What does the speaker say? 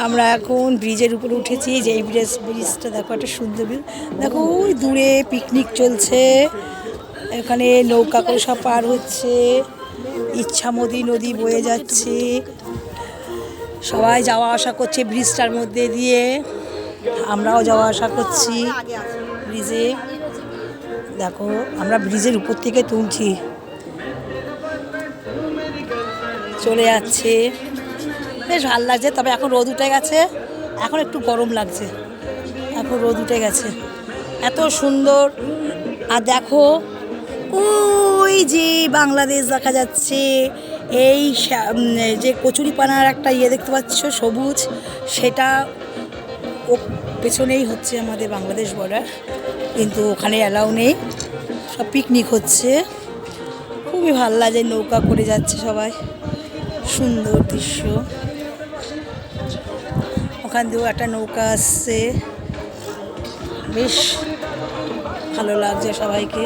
আমরা এখন ব্রিজের উপরে উঠেছি, যে এই ব্রিজটা দেখো একটা সুন্দর ব্রিজ। দেখো ওই দূরে পিকনিক চলছে, এখানে নৌকা করে সব পার হচ্ছে, ইচ্ছামতি নদী বয়ে যাচ্ছে, সবাই যাওয়া আসা করছে ব্রিজটার মধ্যে দিয়ে, আমরাও যাওয়া আসা করছি ব্রিজে। দেখো আমরা ব্রিজের উপর থেকে তুলছি, চলে যাচ্ছে, বেশ ভালো লাগছে। তবে এখন রোদ উঠে গেছে, এখন একটু গরম লাগছে, এখন রোদ উঠে গেছে, এত সুন্দর। আর দেখো ওই যে বাংলাদেশ দেখা যাচ্ছে, এই যে কচুরিপানার একটা ইয়ে দেখতে পাচ্ছ সবুজ, সেটা ও পেছনেই হচ্ছে আমাদের বাংলাদেশ বর্ডার, কিন্তু ওখানে অ্যালাউ নেই, সব পিকনিক হচ্ছে। খুবই ভালো লাগে, নৌকা করে যাচ্ছে সবাই, সুন্দর দৃশ্য। ওখান দিয়েও একটা নৌকা আসছে, বেশ ভালো লাগছে সবাইকে।